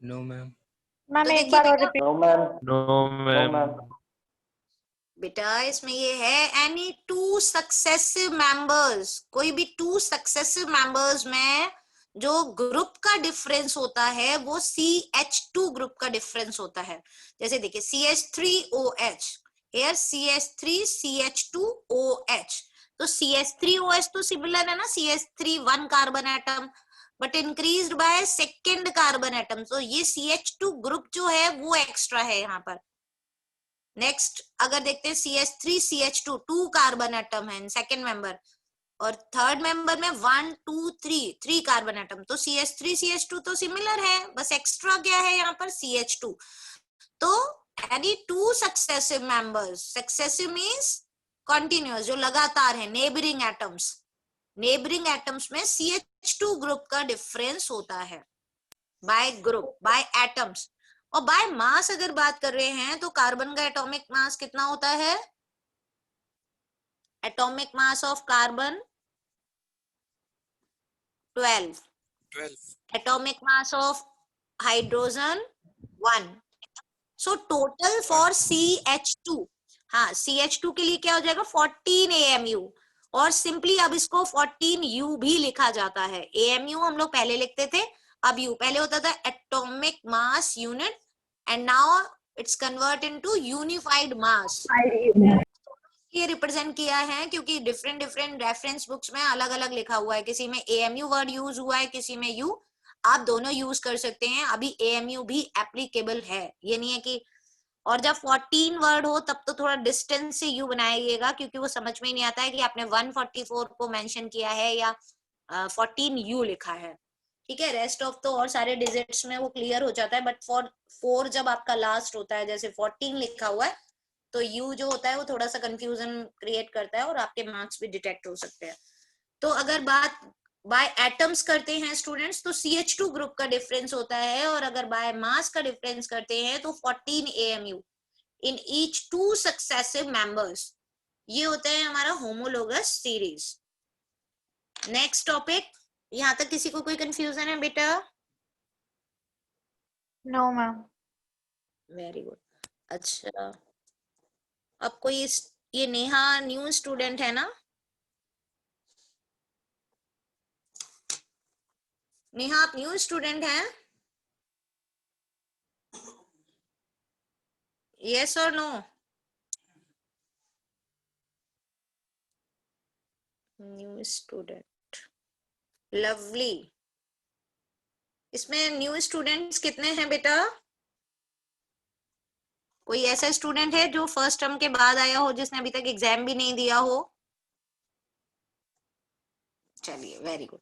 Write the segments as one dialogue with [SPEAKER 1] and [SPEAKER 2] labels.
[SPEAKER 1] No ma'am.
[SPEAKER 2] Ma'am
[SPEAKER 3] तो
[SPEAKER 2] एक
[SPEAKER 3] देखिए
[SPEAKER 2] बार और
[SPEAKER 3] बेटा,
[SPEAKER 2] repeat.
[SPEAKER 4] No ma'am.
[SPEAKER 5] No ma'am.
[SPEAKER 3] बेटा इसमें ये है एनी टू सक्सेसिव मेंबर्स, कोई भी टू सक्सेसिव मेंबर्स में जो ग्रुप का डिफरेंस होता है वो CH2 ग्रुप का डिफरेंस होता है। जैसे देखिए CH3OH, here CH3CH2OH, तो CH3OH तो सिमिलर है ना, CH3 1 carbon atom but increased by second carbon atom, तो ये CH2 ग्रुप जो है वो एक्स्ट्रा है यहाँ पर। नेक्स्ट अगर देखते हैं CH3CH2 2 कार्बन एटम है सेकेंड मेंबर, और थर्ड मेंबर में 1 2 3 कार्बन एटम, तो CH3CH2 तो सिमिलर है, बस एक्स्ट्रा क्या है यहाँ पर CH2। तो any two successive members, successive means continuous, जो लगातार है, नेबरिंग एटम्स में CH2 ग्रुप का डिफरेंस होता है बाय ग्रुप, बाय एटम्स। और बाय मास अगर बात कर रहे हैं तो कार्बन का एटॉमिक मास कितना होता है? Atomic mass of carbon 12, atomic mass of hydrogen 1, so total for CH2, हाँ CH2 के लिए क्या हो जाएगा 14 AMU, और सिंपली अब इसको 14 U भी लिखा जाता है। AMU हम लोग पहले लिखते थे, अब U, पहले होता था atomic mass unit and now it's convert into unified mass. ये रिप्रेजेंट किया है क्योंकि डिफरेंट रेफरेंस बुक्स में अलग अलग लिखा हुआ है, किसी में AMU वर्ड यूज हुआ है, किसी में U, आप दोनों यूज कर सकते हैं, अभी AMU भी एप्लीकेबल है, ये नहीं है कि, और जब 14 वर्ड हो तब तो थोड़ा डिस्टेंस से U बनाइएगा क्योंकि वो समझ में ही नहीं आता है कि आपने 144 को मेंशन किया है या 14 U लिखा है, ठीक है। रेस्ट ऑफ तो और सारे डिजिट्स में वो क्लियर हो जाता है, बट फॉर 4 जब आपका लास्ट होता है, जैसे 14 लिखा हुआ है, तो U जो होता है वो थोड़ा सा कंफ्यूजन क्रिएट करता है और आपके मार्क्स भी डिटेक्ट हो सकते हैं। तो अगर बात बाय एटम्स करते हैं स्टूडेंट्स तो CH2 ग्रुप का डिफरेंस होता है, और अगर बाय मास का डिफरेंस करते हैं तो 14 AMU in each two successive members, ये होता है हमारा होमोलोगस सीरीज। नेक्स्ट टॉपिक, यहां तक किसी को कोई कंफ्यूजन है बेटा?
[SPEAKER 2] No ma'am.
[SPEAKER 3] Very good. अच्छा, अब कोई ये नेहा न्यू स्टूडेंट है ना? नेहा आप न्यू स्टूडेंट हैं? यस और नो? New student, lovely. इसमें न्यू स्टूडेंट्स कितने हैं बेटा? कोई ऐसा स्टूडेंट है जो फर्स्ट टर्म के बाद आया हो, जिसने अभी तक एग्जाम भी नहीं दिया हो? चलिए वेरी गुड।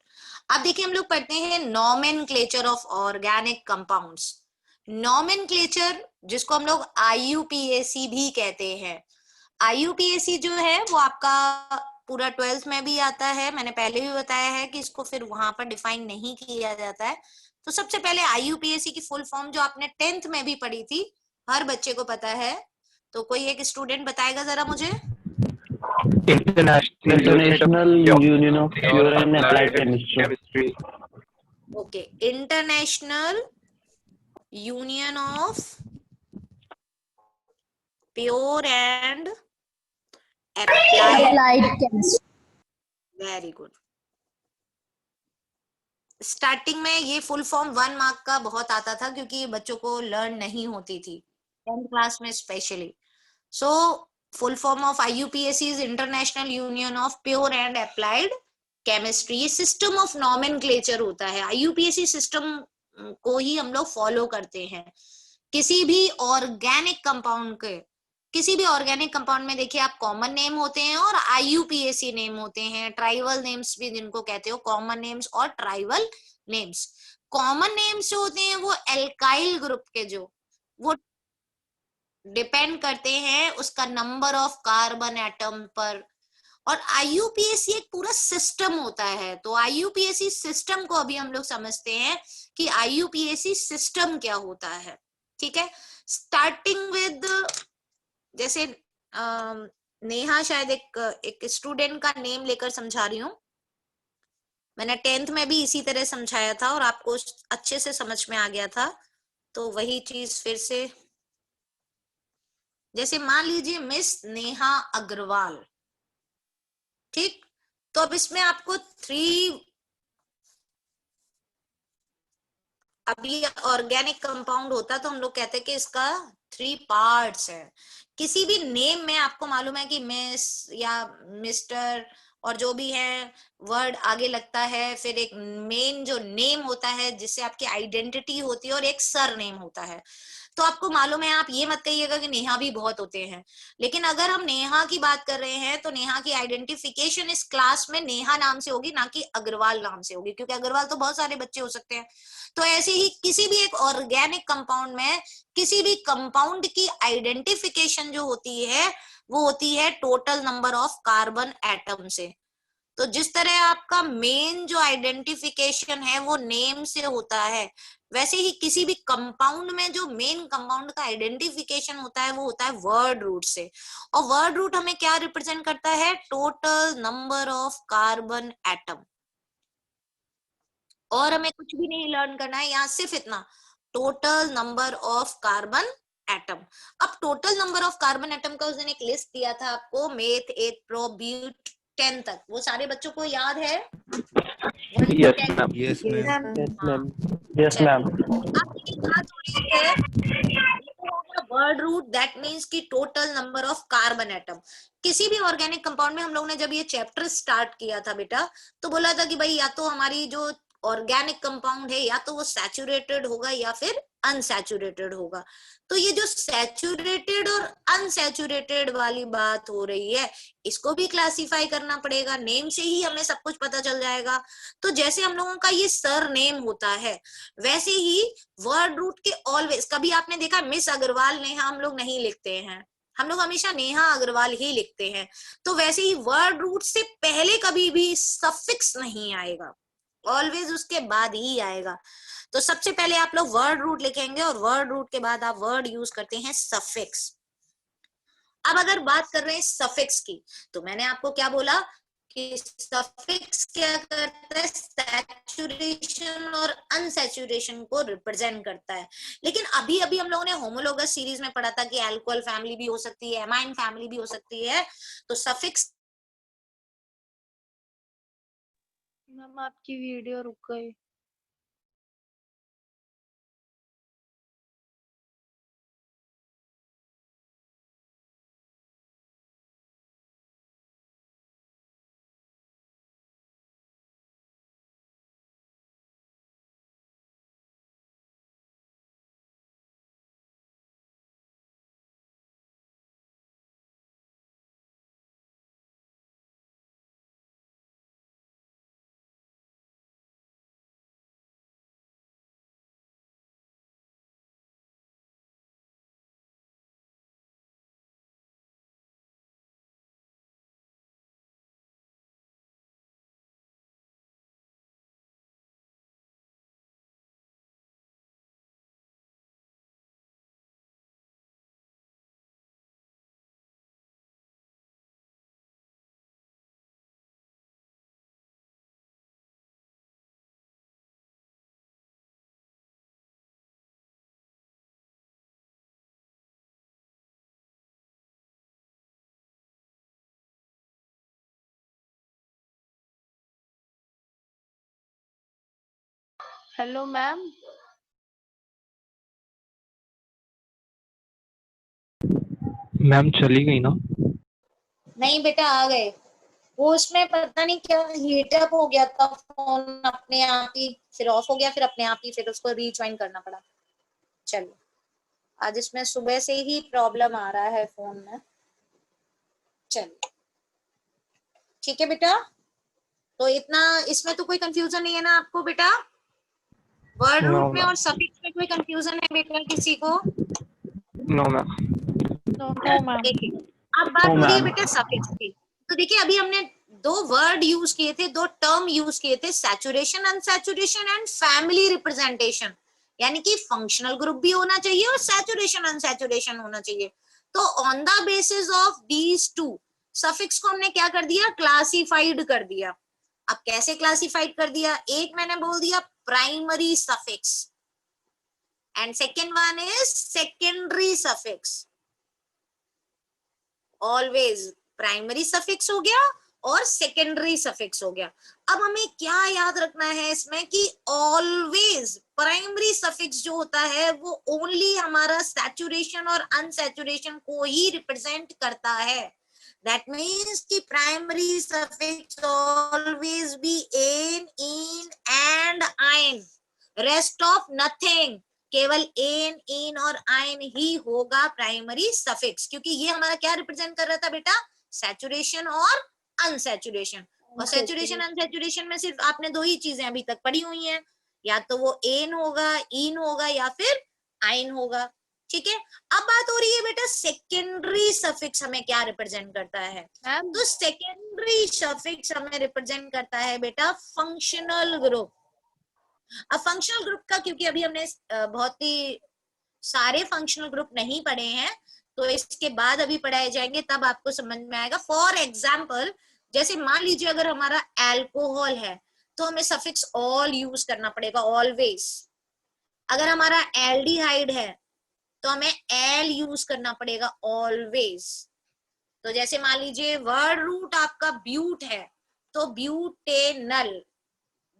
[SPEAKER 3] अब देखिए हम लोग पढ़ते हैं nomenclature of organic compounds. Nomenclature जिसको हम लोग IUPAC भी कहते हैं। IUPAC जो है वो आपका पूरा 12th में भी आता है, मैंने पहले भी बताया है कि इसको फिर वहां पर डिफाइन नहीं किया जाता है। तो सबसे पहले IUPAC की फुल फॉर्म जो आपने 10th में भी पढ़ी थी, हर बच्चे को पता है, तो कोई एक स्टूडेंट बताएगा जरा मुझे।
[SPEAKER 4] International union of pure and applied chemistry.
[SPEAKER 3] Okay, international union of pure and applied chemistry. Very good. Starting में ये फुल फॉर्म 1 मार्क का बहुत आता था क्योंकि बच्चों को लर्न नहीं होती थी 10th क्लास में specially. So full form of IUPAC is international union of pure and applied chemistry. ये सिस्टम ऑफ नॉमेनक्लेचर होता है, IUPAC सिस्टम को ही हम लोग फॉलो करते हैं। किसी भी ऑर्गेनिक कंपाउंड के, किसी भी ऑर्गेनिक कंपाउंड में देखिए आप कॉमन नेम होते हैं और IUPAC नेम होते हैं, ट्राइवल नेम्स भी जिनको कहते हो, कॉमन नेम्स और ट्राइवल नेम्स। कॉमन नेम्स जो होते हैं वो एल्काइल ग्रुप के जो वो डिपेंड करते हैं उसका नंबर ऑफ कार्बन एटम पर, और IUPAC एक पूरा सिस्टम होता है। तो IUPAC सिस्टम को अभी हम लोग समझते हैं कि IUPAC सिस्टम क्या होता है, ठीक है। स्टार्टिंग विद, जैसे नेहा शायद एक स्टूडेंट का नेम लेकर समझा रही हूँ, मैंने 10th में भी इसी तरह समझाया था और आपको अच्छे से समझ में आ गया था। तो वही चीज फिर से, जैसे मान लीजिए मिस नेहा अग्रवाल, ठीक, तो अब इसमें आपको 3, अब ये ऑर्गेनिक कंपाउंड होता तो हम लोग कहते हैं कि इसका 3 पार्ट्स है। किसी भी नेम में आपको मालूम है कि मिस या मिस्टर और जो भी है वर्ड आगे लगता है, फिर एक मेन जो नेम होता है जिससे आपकी आइडेंटिटी होती है, और एक सर नेम होता है। तो आपको मालूम है, आप ये मत कहिएगा कि नेहा भी बहुत होते हैं, लेकिन अगर हम नेहा की बात कर रहे हैं तो नेहा की आइडेंटिफिकेशन इस क्लास में नेहा नाम से होगी, ना कि अग्रवाल नाम से होगी, क्योंकि अग्रवाल तो बहुत सारे बच्चे हो सकते हैं। तो ऐसे ही किसी भी एक ऑर्गेनिक कंपाउंड में किसी भी कंपाउंड की आइडेंटिफिकेशन जो होती है वो होती है total number of carbon atom से। तो जिस तरह आपका मेन जो आइडेंटिफिकेशन है वो नेम से होता है, वैसे ही किसी भी कंपाउंड में जो मेन कंपाउंड का आइडेंटिफिकेशन होता है वो होता है वर्ड रूट से। और वर्ड रूट हमें क्या रिप्रेजेंट करता है? Total number of carbon atom. और हमें कुछ भी नहीं लर्न करना है यहाँ, सिर्फ इतना, total number of carbon atom. अब total number of carbon atom का उस दिन एक लिस्ट दिया था आपको, मेथ 8 प्रो ब्यूट 10 तक, वो सारे बच्चों को याद है? 1 to
[SPEAKER 4] Yes,
[SPEAKER 3] 10।
[SPEAKER 4] ma'am.
[SPEAKER 1] Yes, ma'am.
[SPEAKER 4] Yes,
[SPEAKER 3] हाँ,
[SPEAKER 4] ma'am. Yes,
[SPEAKER 3] चलिए,
[SPEAKER 4] ma'am.
[SPEAKER 3] अब ये बात हो रही है, ये तो हो गया वर्ड रूट, दैट मीन्स की total number of carbon atom. किसी भी ऑर्गेनिक कंपाउंड में हम लोगों ने जब ये चैप्टर स्टार्ट किया था बेटा, तो बोला था कि भाई या तो हमारी जो ऑर्गेनिक कंपाउंड है या तो वो सैचुरेटेड होगा या फिर अनसैचुरेटेड होगा। तो ये जो सैचुरेटेड और अनसैचुरेटेड वाली बात हो रही है, इसको भी क्लासिफाई करना पड़ेगा, नेम से ही हमें सब कुछ पता चल जाएगा। तो जैसे हम लोगों का ये सर नेम होता है, वैसे ही वर्ड रूट के ऑलवेज, कभी आपने देखा मिस अग्रवाल नेहा हम लोग नहीं लिखते हैं, हम लोग हमेशा नेहा अग्रवाल ही लिखते हैं। तो वैसे ही वर्ड रूट से पहले कभी भी सफिक्स नहीं आएगा, ऑलवेज उसके बाद ही आएगा। तो सबसे पहले आप लोग वर्ड रूट लिखेंगे और वर्ड रूट के बाद आप वर्ड यूज करते हैं सफिक्स। अब अगर बात कर रहे हैं सफिक्स की, तो मैंने आपको क्या बोला कि सफिक्स क्या करता है? सैचुरेशन और अनसैचुरेशन को रिप्रेजेंट करता है। लेकिन अभी अभी हम लोगों ने होमोलोगस सीरीज में पढ़ा था कि अल्कोहल फैमिली भी हो सकती है, एमाइन फैमिली भी हो सकती है। तो सफिक्स,
[SPEAKER 2] मैम आपकी वीडियो रुक गई। Hello ma'am.
[SPEAKER 1] मैम चली गई ना?
[SPEAKER 3] नहीं बेटा आ गए। वो उसमें पता नहीं क्या हीटअप हो गया था फोन अपने आप ही, फिर ऑफ हो गया, फिर अपने आप ही, फिर उसको रीज्वाइन करना पड़ा। चलो, आज इसमें सुबह से ही प्रॉब्लम आ रहा है फोन में। चलो ठीक है बेटा, तो इतना, इसमें तो कोई कंफ्यूजन नहीं है ना आपको बेटा? वर्ड
[SPEAKER 1] नो
[SPEAKER 3] रूट में और
[SPEAKER 1] मैम,
[SPEAKER 3] सफिक्स में कोई कंफ्यूजन है बेटा किसी को?
[SPEAKER 1] No ma'am.
[SPEAKER 2] No ma'am.
[SPEAKER 3] देखिए, अब बात
[SPEAKER 4] No,
[SPEAKER 3] हो रही है
[SPEAKER 4] ma'am.
[SPEAKER 3] बेटा सफिक्स की। तो देखिए अभी हमने दो वर्ड यूज किए थे, दो टर्म यूज किए थे, saturation unsaturation and family representation, यानी कि फंक्शनल ग्रुप भी होना चाहिए और सैचुरेशन अनसैचुरेशन होना चाहिए। तो on the basis of these two suffix को हमने क्या कर दिया? क्लासिफाइड कर दिया। अब कैसे क्लासिफाइड कर दिया? एक मैंने बोल दिया primary suffix and second one is secondary suffix. Always primary suffix हो गया और सेकेंडरी सफिक्स हो गया। अब हमें क्या याद रखना है इसमें कि ऑलवेज प्राइमरी सफिक्स जो होता है वो ओनली हमारा सैचुरेशन और अनसैचुरेशन को ही रिप्रेजेंट करता है। दैट मीन्स कि primary suffix always be ane, ene and yne, rest of nothing. केवल एन, इन और आइन ही होगा प्राइमरी सफिक्स, क्योंकि ये हमारा क्या रिप्रेजेंट कर रहा था बेटा, सैचुरेशन और अनसैचुरेशन। और सैचुरेशन अनसैचुरेशन में सिर्फ आपने दो ही चीजें अभी तक पढ़ी हुई हैं, या तो वो एन होगा, इन होगा, या फिर आइन होगा। ठीक है, अब बात हो रही है बेटा सेकेंडरी सफिक्स हमें क्या रिप्रेजेंट करता है। तो सेकेंडरी सफिक्स हमें रिप्रेजेंट करता है बेटा फंक्शनल ग्रुप। अब फंक्शनल ग्रुप का क्योंकि अभी हमने बहुत ही सारे फंक्शनल ग्रुप नहीं पढ़े हैं, तो इसके बाद अभी पढ़ाए जाएंगे, तब आपको समझ में आएगा। फॉर एग्जाम्पल, जैसे मान लीजिए अगर हमारा अल्कोहल है तो हमें सफिक्स ऑल यूज करना पड़ेगा, ऑलवेज। अगर हमारा एल्डिहाइड है तो हमें एल यूज करना पड़ेगा, ऑलवेज। तो जैसे मान लीजिए वर्ड रूट आपका ब्यूट है तो ब्यूटेनल,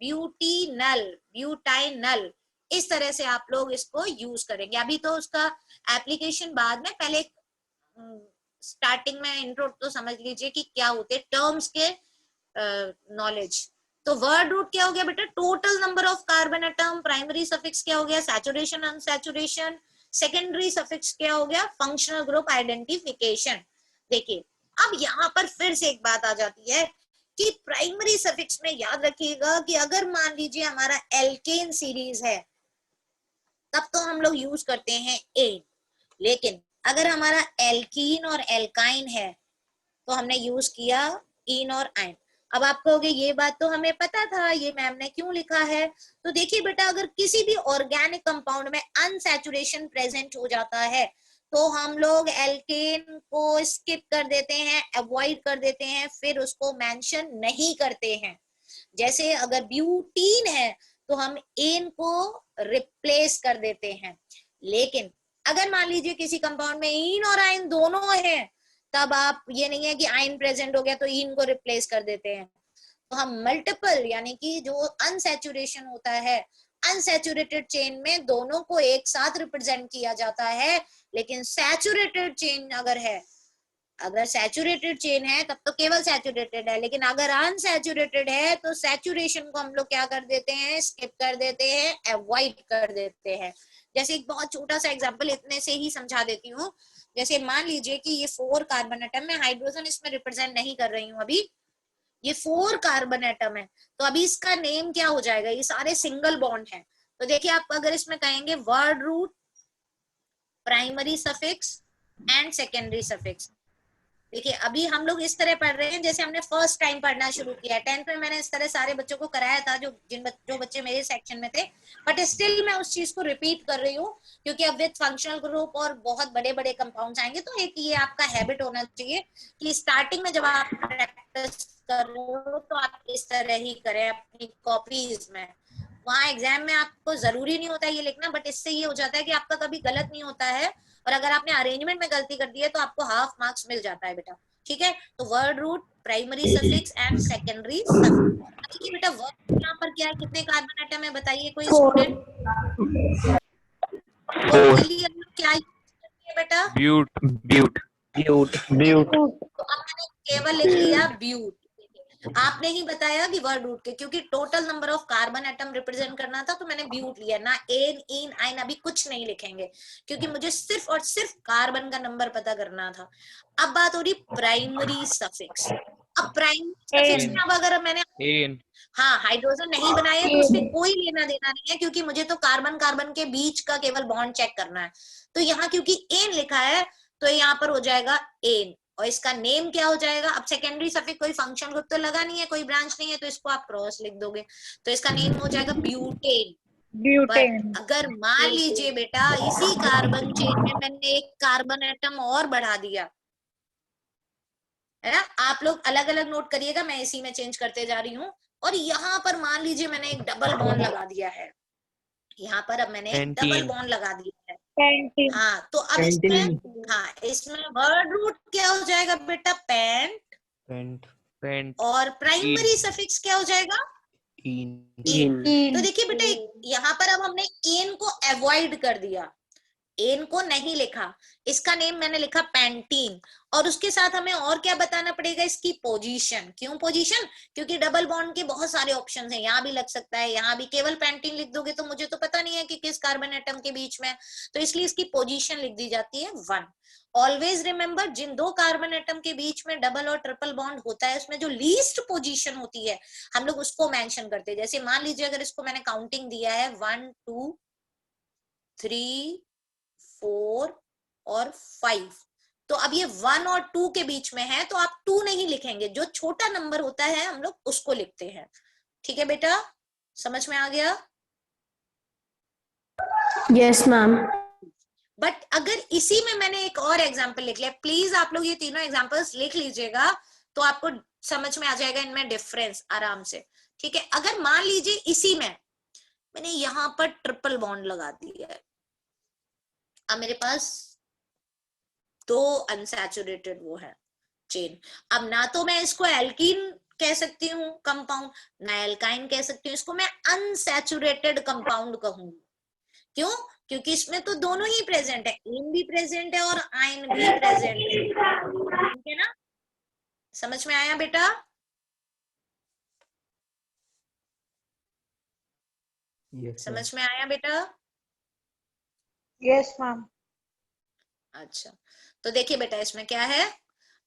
[SPEAKER 3] ब्यूटीनल, ब्यूटाइनल, इस तरह से आप लोग इसको यूज करेंगे। अभी तो उसका एप्लीकेशन बाद में, पहले स्टार्टिंग में इंट्रो तो समझ लीजिए कि क्या होते हैं टर्म्स के नॉलेज। तो वर्ड रूट क्या हो गया बेटा, total number of carbon atom. Primary suffix क्या हो गया, सैचुरेशन अनसैचुरेशन। सेकेंडरी सफिक्स क्या हो गया, फंक्शनल ग्रुप आइडेंटिफिकेशन। देखिए अब यहाँ पर फिर से एक बात आ जाती है कि प्राइमरी सफिक्स में याद रखिएगा कि अगर मान लीजिए हमारा एल्केन सीरीज है तब तो हम लोग यूज करते हैं एन, लेकिन अगर हमारा एल्कीन और एल्काइन है तो हमने यूज किया इन और आइन। अब आप कहोगे ये बात तो हमें पता था, ये मैम ने क्यों लिखा है। तो देखिए बेटा, अगर किसी भी ऑर्गेनिक कंपाउंड में अनसैचुरेशन प्रेजेंट हो जाता है तो हम लोग एल्केन को स्किप कर देते हैं, अवॉइड कर देते हैं, फिर उसको मेंशन नहीं करते हैं। जैसे अगर ब्यूटीन है तो हम एन को रिप्लेस कर देते हैं, लेकिन अगर मान लीजिए किसी कंपाउंड में इन और आइन दोनों हैं, तब आप ये नहीं है कि आइन प्रेजेंट हो गया तो इन को रिप्लेस कर देते हैं। तो हम मल्टीपल, यानी कि जो अनसैचुरेशन होता है, अनसैचुरेटेड चेन में दोनों को एक साथ रिप्रेजेंट किया जाता है, लेकिन सैचुरेटेड चेन अगर है, अगर सैचुरेटेड चेन है तब तो केवल सैचुरेटेड है, लेकिन अगर अनसैचुरेटेड है तो सैचुरेशन को हम लोग क्या कर देते हैं, स्किप कर देते हैं, अवॉइड कर देते हैं। जैसे एक बहुत छोटा सा एग्जांपल इतने से ही समझा देती हूँ। जैसे मान लीजिए कि ये 4 कार्बन एटम में, हाइड्रोजन इसमें रिप्रेजेंट नहीं कर रही हूँ अभी, ये 4 कार्बन एटम है, तो अभी इसका नेम क्या हो जाएगा, ये सारे सिंगल बॉन्ड है। तो देखिए आप अगर इसमें कहेंगे word root, primary suffix and secondary suffix. देखिए अभी हम लोग इस तरह पढ़ रहे हैं जैसे हमने फर्स्ट टाइम पढ़ना शुरू किया है। 10th में मैंने इस तरह सारे बच्चों को कराया था जो बच्चे मेरे सेक्शन में थे, बट स्टिल मैं उस चीज को रिपीट कर रही हूँ, क्योंकि अब विद फंक्शनल ग्रुप और बहुत बड़े बड़े कंपाउंड्स आएंगे तो एक ये आपका हैबिट होना चाहिए कि स्टार्टिंग में जब आप प्रैक्टिस कर रहे हो तो आप इस तरह ही करें अपनी कॉपीज में। वहां एग्जाम में आपको जरूरी नहीं होता ये लिखना, बट इससे ये हो जाता है कि आपका कभी गलत नहीं होता है, और अगर आपने अरेंजमेंट में गलती कर दी है तो आपको हाफ मार्क्स मिल जाता है बेटा। ठीक है, तो word root, primary suffix and secondary suffix. देखिए बेटा वर्ड यहाँ पर क्या है, कितने कार्बन एटम है बताइए कोई स्टूडेंट। और के लिए हम लोग क्या यूज करते हैं बेटा,
[SPEAKER 1] ब्यूट, ब्यूट,
[SPEAKER 4] Butte. Butte.
[SPEAKER 3] तो अब मैंने केवल लिख लिया ब्यूट। आपने ही बताया कि वर्ड रूट के, क्योंकि total number of carbon atom represent करना था तो मैंने ब्यूट लिया, ना एन, इन, आइन अभी कुछ नहीं लिखेंगे, क्योंकि मुझे सिर्फ और सिर्फ कार्बन का नंबर पता करना था। अब बात हो रही प्राइमरी सफिक्स। अब प्राइमरी सफिक्स में अब अगर मैंने हाँ हाइड्रोजन नहीं बनाया तो उससे कोई लेना देना नहीं है, क्योंकि मुझे तो कार्बन कार्बन के बीच का केवल बॉन्ड चेक करना है। तो यहाँ क्योंकि एन लिखा है तो यहाँ पर हो जाएगा एन, और इसका नेम क्या हो जाएगा। अब सेकेंडरी सफिक्स कोई फंक्शन ग्रुप तो लगा नहीं है, कोई ब्रांच नहीं है, तो इसको आप क्रॉस लिख दोगे, तो इसका नेम हो जाएगा ब्यूटेन।
[SPEAKER 2] ब्यूटेन।
[SPEAKER 3] अगर मान लीजिए बेटा इसी कार्बन चेन में मैंने एक कार्बन एटम और बढ़ा दिया है ना, आप लोग अलग अलग नोट करिएगा, मैं इसी में चेंज करते जा रही हूँ, और यहाँ पर मान लीजिए मैंने एक डबल बॉन्ड लगा दिया है, यहाँ पर अब मैंने
[SPEAKER 5] Pentene.
[SPEAKER 3] डबल बॉन्ड लगा दिया है।
[SPEAKER 2] पेंटिन।
[SPEAKER 3] हाँ, तो अब इसमें वर्ड रूट क्या हो जाएगा बेटा? पेंट।
[SPEAKER 5] पेंट
[SPEAKER 3] और प्राइमरी सफिक्स क्या हो जाएगा?
[SPEAKER 5] इन
[SPEAKER 3] इन। तो देखिए बेटा, यहाँ पर अब हमने एन को अवॉइड कर दिया, एन को नहीं लिखा, इसका नेम मैंने लिखा पेंटीन। और उसके साथ हमें और क्या बताना पड़ेगा? इसकी पोजीशन। क्यों पोजीशन? क्योंकि डबल बॉन्ड के बहुत सारे ऑप्शन हैं, यहाँ भी लग सकता है, यहाँ भी। केवल पेंटीन लिख दोगे तो मुझे तो पता नहीं है कि किस कार्बन एटम के बीच में, तो इसलिए इसकी पोजीशन लिख दी जाती है 1। ऑलवेज रिमेंबर, जिन दो कार्बन एटम के बीच में डबल और ट्रिपल बॉन्ड होता है, उसमें जो लीस्ट पोजीशन होती है हम लोग उसको मेंशन करते हैं। जैसे मान लीजिए अगर इसको मैंने काउंटिंग दिया है 1 2 3 4 और 5, तो अब ये 1 और 2 के बीच में है, तो आप 2 नहीं लिखेंगे, जो छोटा नंबर होता है हम लोग उसको लिखते हैं। ठीक है बेटा, समझ में आ गया?
[SPEAKER 6] Yes ma'am.
[SPEAKER 3] बट अगर इसी में मैंने एक और एग्जांपल लिख लिया, प्लीज आप लोग ये तीनों एग्जांपल्स लिख लीजिएगा, तो आपको समझ में आ जाएगा इनमें डिफरेंस आराम से। ठीक है, अगर मान लीजिए इसी में मैंने यहां पर ट्रिपल बॉन्ड लगा दिया है, अब मेरे पास 2 अनसैचुरेटेड वो है चेन। अब ना तो मैं इसको एल्कीन कह सकती हूँ कंपाउंड, ना एल्काइन कह सकती हूँ, इसको मैं अनसैचुरेटेड कंपाउंड कहूंगी। क्यों? क्योंकि इसमें तो दोनों ही प्रेजेंट है, इन भी प्रेजेंट है और आयन भी प्रेजेंट है। ठीक है ना? समझ में आया बेटा? समझ में आया बेटा?
[SPEAKER 2] Yes ma'am.
[SPEAKER 3] अच्छा, तो देखिए बेटा, इसमें क्या है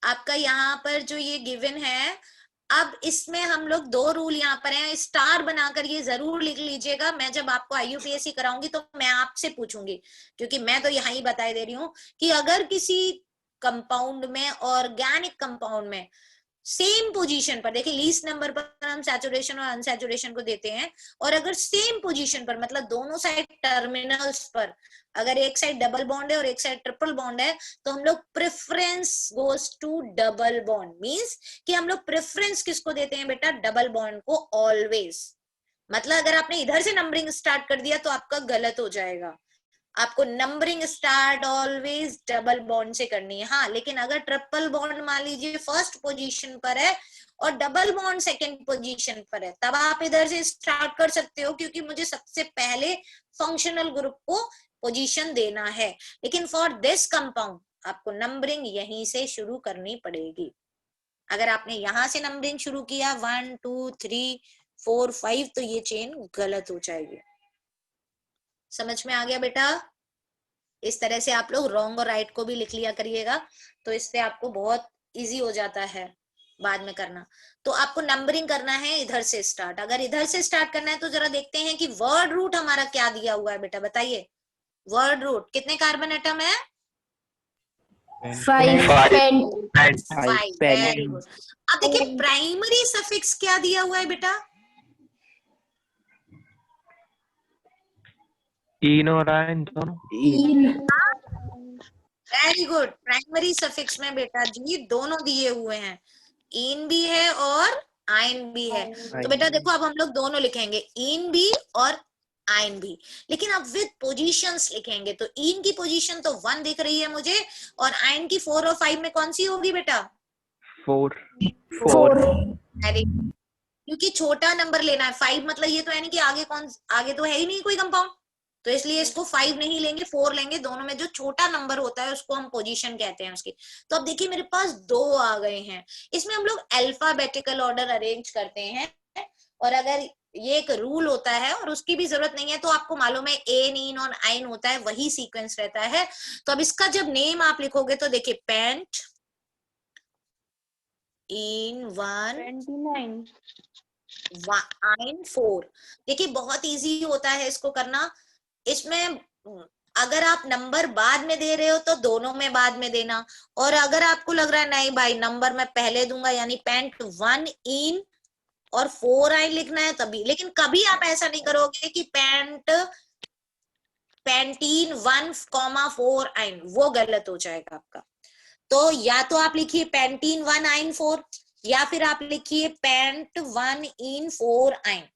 [SPEAKER 3] आपका, यहाँ पर जो ये गिवन है, अब इसमें हम लोग 2 रूल यहाँ पर हैं, स्टार बनाकर ये जरूर लिख लीजिएगा। मैं जब आपको IUPAC कराऊंगी तो मैं आपसे पूछूंगी, क्योंकि मैं तो यहाँ ही बता दे रही हूँ कि अगर किसी कंपाउंड में, ऑर्गेनिक कंपाउंड में सेम पोजीशन पर, देखिए लीस्ट नंबर पर हम सैचुरेशन और अनसैचुरेशन को देते हैं, और अगर सेम पोजीशन पर, मतलब दोनों साइड टर्मिनल्स पर, अगर एक साइड डबल बॉन्ड है और एक साइड ट्रिपल बॉन्ड है, तो हम लोग preference goes to double bond. Means कि हम लोग प्रेफरेंस किसको देते हैं बेटा? डबल बॉन्ड को ऑलवेज। मतलब अगर आपने इधर से नंबरिंग स्टार्ट कर दिया तो आपका गलत हो जाएगा, आपको numbering start always double bond से करनी है। हाँ, लेकिन अगर ट्रिपल बॉन्ड मान लीजिए फर्स्ट पोजीशन पर है और डबल बॉन्ड सेकंड पोजीशन पर है, तब आप इधर से स्टार्ट कर सकते हो, क्योंकि मुझे सबसे पहले फंक्शनल ग्रुप को पोजीशन देना है। लेकिन फॉर दिस कंपाउंड आपको नंबरिंग यहीं से शुरू करनी पड़ेगी। अगर आपने यहां से नंबरिंग शुरू किया 1 2 3 4 5, तो ये चेन गलत हो जाएगी। समझ में आ गया बेटा? इस तरह से आप लोग रॉन्ग और राइट को भी लिख लिया करिएगा, तो इससे आपको बहुत इजी हो जाता है बाद में करना। तो आपको नंबरिंग करना है इधर से स्टार्ट। अगर इधर से स्टार्ट करना है तो जरा देखते हैं कि वर्ड रूट हमारा क्या दिया हुआ है बेटा, बताइए। वर्ड रूट कितने कार्बन एटम है?
[SPEAKER 6] 5
[SPEAKER 3] 5। Very good. अब देखिए प्राइमरी सफिक्स क्या दिया हुआ है बेटा?
[SPEAKER 1] इन और आयन दोनों।
[SPEAKER 3] Very good. प्राइमरी सफिक्स में बेटा जी दोनों दिए हुए हैं, इन भी है और आयन भी है। तो बेटा देखो, अब हम लोग दोनों लिखेंगे, इन भी और आयन भी, लेकिन अब विद पोजीशंस लिखेंगे। तो इन की पोजीशन तो 1 दिख रही है मुझे, और आयन की 4 और 5 में कौन सी होगी बेटा?
[SPEAKER 1] 4।
[SPEAKER 3] अरे, क्योंकि छोटा नंबर लेना है। 5 मतलब ये तो है नहीं कि आगे तो है ही नहीं कोई कंपाउंड, तो इसलिए इसको 5 नहीं लेंगे, 4 लेंगे। दोनों में जो छोटा नंबर होता है उसको हम पोजीशन कहते हैं उसकी। तो अब देखिए मेरे पास 2 आ गए हैं, इसमें हम लोग अल्फाबेटिकल ऑर्डर अरेंज करते हैं। और अगर ये एक रूल होता है और उसकी भी जरूरत नहीं है, तो आपको मालूम है एन इन और आइन होता है, वही सीक्वेंस रहता है। तो अब इसका जब नेम आप लिखोगे तो देखिए पेंट इन 1 आयन 4। देखिए बहुत इजी होता है इसको करना। इसमें अगर आप नंबर बाद में दे रहे हो तो दोनों में बाद में देना, और अगर आपको लग रहा है नहीं भाई नंबर मैं पहले दूंगा, यानी पेंट 1 इन और 4 आयन लिखना है तभी। लेकिन कभी आप ऐसा नहीं करोगे कि पेंटीन 1, 4 आयन, वो गलत हो जाएगा आपका। तो या तो आप लिखिए पेंटीन 1 आयन 4, या फिर आप लिखिए pent 1 ene 4 yne.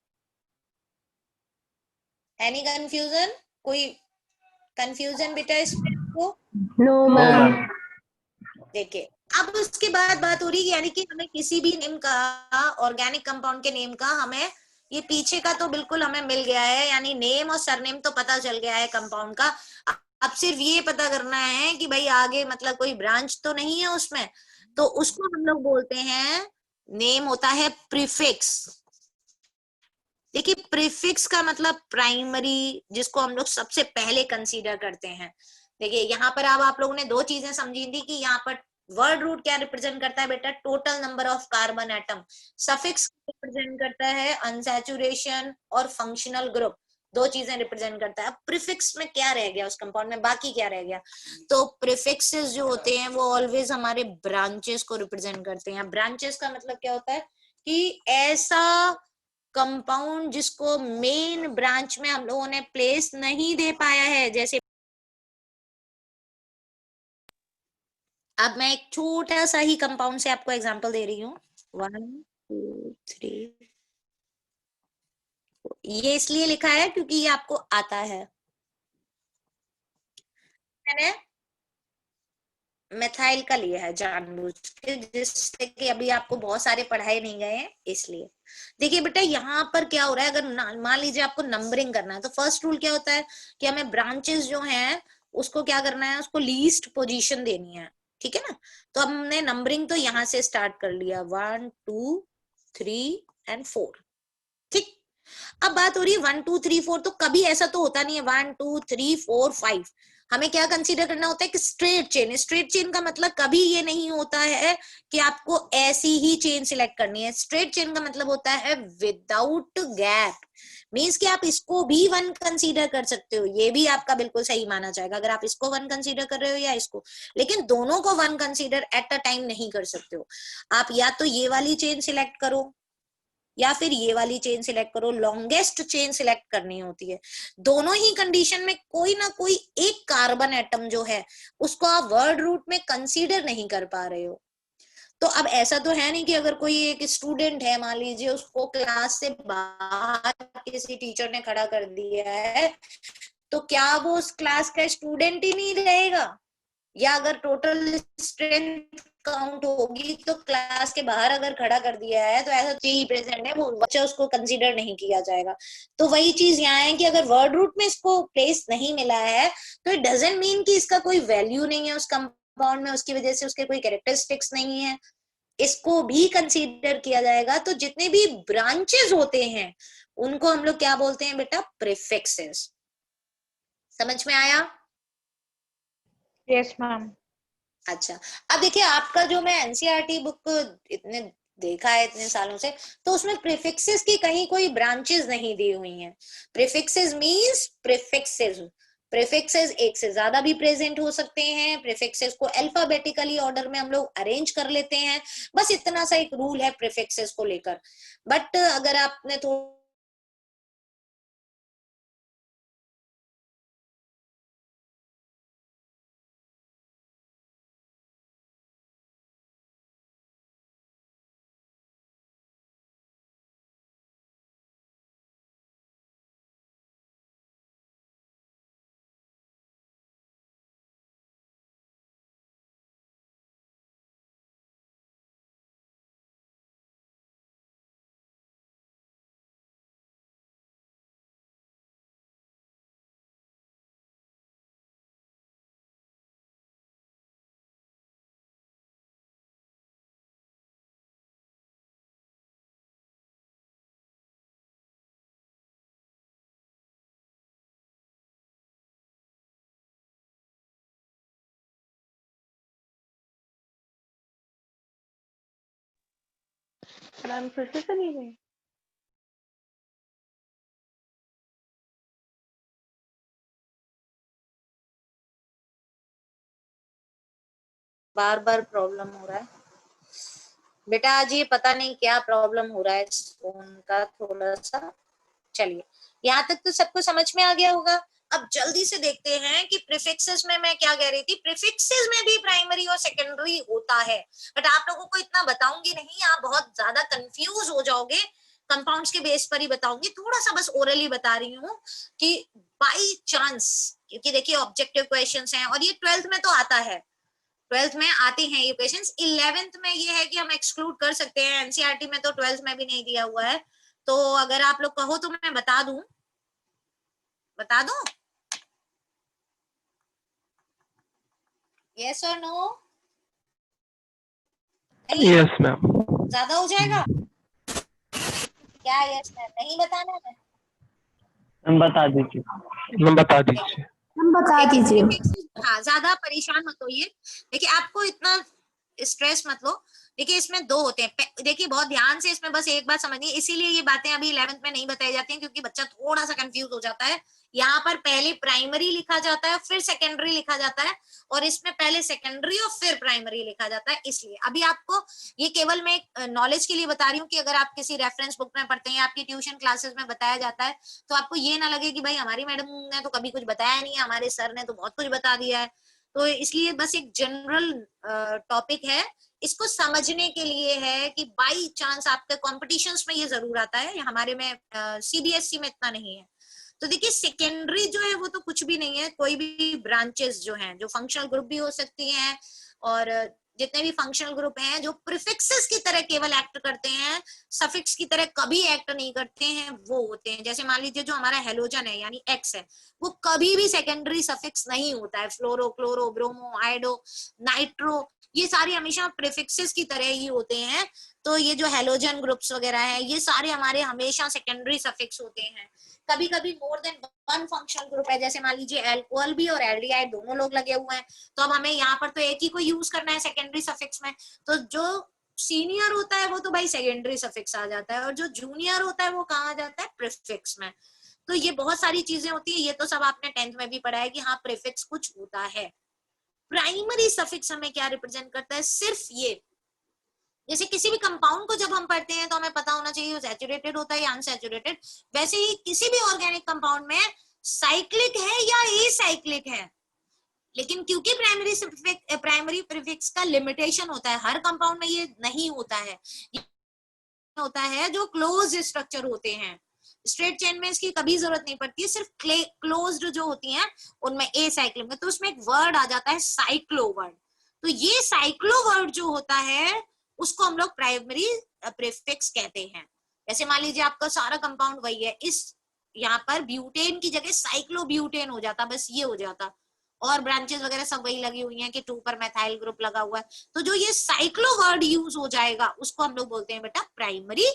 [SPEAKER 3] Any confusion? कोई कंफ्यूजन बेटा इसमें आपको?
[SPEAKER 2] No
[SPEAKER 4] No,
[SPEAKER 2] ma'am.
[SPEAKER 4] ma'am.
[SPEAKER 3] देखिए अब उसके बाद बात हो रही है, यानी कि हमें किसी भी नेम का, ऑर्गेनिक कंपाउंड के नेम का, हमें ये पीछे का तो बिल्कुल हमें मिल गया है, यानी नेम और सरनेम तो पता चल गया है कंपाउंड का। अब सिर्फ ये पता करना है कि भाई आगे मतलब कोई ब्रांच तो नहीं है उसमें, तो उसको हम लोग बोलते हैं, नेम होता है प्रीफिक्स। देखिए प्रीफिक्स का मतलब प्राइमरी, जिसको हम लोग सबसे पहले कंसीडर करते हैं। देखिए यहाँ पर अब आप लोगों ने दो चीजें समझी थी कि यहाँ पर वर्ड रूट क्या रिप्रेजेंट करता है बेटा, total number of carbon atom. Suffix represent करता है अनसैचुरेशन और फंक्शनल ग्रुप, दो चीजें रिप्रेजेंट करता है। अब प्रीफिक्स में क्या रह गया उस कंपाउंड में, बाकी क्या रह गया? तो प्रीफिक्सेस जो होते हैं वो ऑलवेज हमारे ब्रांचेस को रिप्रेजेंट करते हैं। ब्रांचेस का मतलब क्या होता है कि ऐसा कंपाउंड जिसको मेन ब्रांच में हम लोगों ने प्लेस नहीं दे पाया है। जैसे अब मैं एक छोटा सा ही कंपाउंड से आपको एग्जांपल दे रही हूँ, 1 2 3। ये इसलिए लिखा है क्योंकि ये आपको आता है। मैंने मिथाइल का लिया है जानबूझ के, जिससे कि अभी आपको बहुत सारे पढ़ाए नहीं गए हैं इसलिए। देखिए बेटा यहाँ पर क्या हो रहा है, अगर मान लीजिए आपको नंबरिंग करना है तो फर्स्ट रूल क्या होता है कि हमें ब्रांचेस जो हैं उसको क्या करना है, उसको लीस्ट पोजीशन देनी है, ठीक है ना। तो अब हमने नंबरिंग तो यहाँ से स्टार्ट कर लिया, 1 2 3 एंड 4, ठीक। अब बात हो रही है 1 2 3 4, तो कभी ऐसा तो होता नहीं है 1 2 3 4 5। हमें क्या कंसीडर करना होता है कि स्ट्रेट चेन। स्ट्रेट चेन का मतलब कभी ये नहीं होता है कि आपको ऐसी ही चेन सिलेक्ट करनी है। स्ट्रेट चेन का मतलब होता है विदाउट गैप। मीन्स कि आप इसको भी वन कंसीडर कर सकते हो, ये भी आपका बिल्कुल सही माना जाएगा अगर आप इसको वन कंसीडर कर रहे हो या इसको, लेकिन दोनों को one consider at a time नहीं कर सकते हो आप। या तो ये वाली चेन सिलेक्ट करो या फिर ये वाली चेन सिलेक्ट करो, लॉन्गेस्ट चेन सिलेक्ट करनी होती है। दोनों ही कंडीशन में कोई ना कोई एक कार्बन एटम जो है उसको आप वर्ड रूट में कंसीडर नहीं कर पा रहे हो। तो अब ऐसा तो है नहीं कि अगर कोई एक स्टूडेंट है, मान लीजिए उसको क्लास से बाहर किसी टीचर ने खड़ा कर दिया है, तो क्या वो उस क्लास का स्टूडेंट ही नहीं रहेगा? या अगर टोटल स्ट्रेंथ काउंट होगी तो क्लास के बाहर अगर खड़ा कर दिया है तो ऐसा ही प्रेजेंट है, वो बच्चा उसको कंसीडर नहीं किया जाएगा। तो वही चीज यहाँ है कि अगर वर्ड रूट में इसको प्लेस नहीं मिला है तो इट डजंट मीन कि इसका कोई वैल्यू नहीं है उस कंपाउंड में, उसकी वजह से उसके कोई कैरेक्टरिस्टिक्स नहीं है, इसको भी कंसीडर किया जाएगा। तो जितने भी ब्रांचेस होते हैं उनको हम लोग क्या बोलते हैं बेटा, प्रीफिक्सेस। समझ में आया?
[SPEAKER 2] Yes ma'am.
[SPEAKER 3] अच्छा अब देखिए आपका जो मैं एनसीईआरटी बुक इतने देखा है इतने सालों से, तो उसमें प्रीफिक्सेस की कहीं कोई ब्रांचेस नहीं दी हुई हैं। प्रीफिक्सेस मींस प्रीफिक्सेस, प्रीफिक्सेस एक से ज्यादा भी प्रेजेंट हो सकते हैं। प्रीफिक्सेस को अल्फाबेटिकली ऑर्डर में हम लोग अरेंज कर लेते हैं, बस इतना सा एक रूल है प्रीफिक्सेस को लेकर। बट अगर आपने थोड़ा
[SPEAKER 2] मैम फिर से चली गई।
[SPEAKER 3] बार बार प्रॉब्लम हो रहा है बेटा, आज ये पता नहीं क्या प्रॉब्लम हो रहा है इस फोन का थोड़ा सा। चलिए यहाँ तक तो सबको समझ में आ गया होगा। अब जल्दी से देखते हैं कि प्रीफिक्सेस में मैं क्या कह रही थी। प्रीफिक्सेस में भी प्राइमरी और सेकेंडरी होता है, बट आप लोगों को इतना बताऊंगी नहीं, आप बहुत ज्यादा कंफ्यूज हो जाओगे कंपाउंड्स के बेस पर ही बताऊंगी, थोड़ा सा बस ओरली बता रही हूँ कि बाई चांस, क्योंकि देखिए ऑब्जेक्टिव क्वेश्चंस हैं और ये 12th में तो आता है, 12th में आते हैं ये क्वेश्चंस। 11th में ये है कि हम एक्सक्लूड कर सकते हैं, एनसीईआरटी में तो 12th में भी नहीं दिया हुआ है, तो अगर आप लोग कहो तो मैं बता दूं, बता दूं? यस और नो?
[SPEAKER 1] Yes, ma'am.
[SPEAKER 3] ज्यादा हो जाएगा क्या? यस मैम, नहीं बताना है?
[SPEAKER 4] हम बता दीजिए।
[SPEAKER 1] मैम बता दीजिए।
[SPEAKER 6] हम बता दीजिए।
[SPEAKER 3] हाँ, ज्यादा परेशान मत होइए, देखिए आपको इतना स्ट्रेस मत लो। देखिए इसमें दो होते हैं, देखिए बहुत ध्यान से इसमें बस एक बात समझनी, इसीलिए ये बातें अभी 11th में नहीं बताई जाती हैं, क्योंकि बच्चा थोड़ा सा कंफ्यूज हो जाता है। यहाँ पर पहले प्राइमरी लिखा जाता है, फिर सेकेंडरी लिखा जाता है, और इसमें पहले सेकेंडरी और फिर प्राइमरी लिखा जाता है। इसलिए अभी आपको ये केवल मैं नॉलेज के लिए बता रही हूँ कि अगर आप किसी रेफरेंस बुक में पढ़ते हैं, आपकी ट्यूशन क्लासेस में बताया जाता है, तो आपको ये ना लगे कि भाई हमारी मैडम ने तो कभी कुछ बताया नहीं है, हमारे सर ने तो बहुत कुछ बता दिया है। तो इसलिए बस एक जनरल टॉपिक है, इसको समझने के लिए है कि बाई चांस आपके कॉम्पिटिशन्स में ये जरूर आता है, हमारे में सीबीएसई में इतना नहीं है। तो देखिए सेकेंडरी जो है वो तो कुछ भी नहीं है, कोई भी ब्रांचेस जो हैं, जो फंक्शनल ग्रुप भी हो सकती हैं, और जितने भी फंक्शनल ग्रुप हैं जो प्रीफिक्सेस की तरह केवल एक्ट करते हैं, सफिक्स की तरह कभी एक्ट नहीं करते हैं, वो होते हैं। जैसे मान लीजिए जो हमारा हेलोजन है यानी एक्स है, वो कभी भी सेकेंडरी सफिक्स नहीं होता है। फ्लोरो, क्लोरो, ब्रोमो, आइडो, नाइट्रो, ये सारे हमेशा प्रीफिक्सेस की तरह ही होते हैं। तो ये जो हेलोजन ग्रुप्स वगैरह है, ये सारे हमारे हमेशा सेकेंडरी सफिक्स होते हैं। कभी कभी more than one functional group है, जैसे मान लीजिए एल्कोहल भी और एल्डिहाइड दोनों लोग लगे हुए हैं, तो अब हमें यहाँ पर तो एक ही को यूज करना है सेकेंडरी सफिक्स में, तो जो सीनियर होता है वो तो भाई सेकेंडरी सफिक्स आ जाता है, और जो जूनियर होता है वो कहाँ आ जाता है? प्रीफिक्स में। तो ये बहुत सारी चीजें होती है, ये तो सब आपने 10th में भी पढ़ा है कि हाँ प्रीफिक्स कुछ होता है। प्राइमरी सफिक्स हमें क्या रिप्रेजेंट करता है? सिर्फ ये, जैसे किसी भी कंपाउंड को जब हम पढ़ते हैं तो हमें पता होना चाहिए वो सैचुरेटेड होता है या अनसैचुरेटेड, वैसे ही किसी भी ऑर्गेनिक कंपाउंड में साइक्लिक है या एसाइक्लिक है। लेकिन क्योंकि प्राइमरी प्रीफिक्स का लिमिटेशन होता है, हर कंपाउंड में ये नहीं होता है, ये होता है जो क्लोज स्ट्रक्चर होते हैं। स्ट्रेट चेन में इसकी कभी जरूरत नहीं पड़ती है, सिर्फ क्लोज्ड जो होती हैं उनमें एसाइक्लिक में, तो उसमें एक वर्ड आ जाता है साइक्लो वर्ड। तो ये साइक्लो वर्ड जो होता है उसको हम लोग प्राइमरी प्रीफिक्स कहते हैं। जैसे मान लीजिए आपका सारा कंपाउंड वही है, इस यहाँ पर ब्यूटेन की जगह साइक्लोब्यूटेन हो जाता, बस ये हो जाता, और ब्रांचेस वगैरह सब वही लगी हुई हैं कि 2 पर मेथाइल ग्रुप लगा हुआ है, तो जो ये साइक्लो वर्ड यूज हो जाएगा उसको हम लोग बोलते हैं बेटा प्राइमरी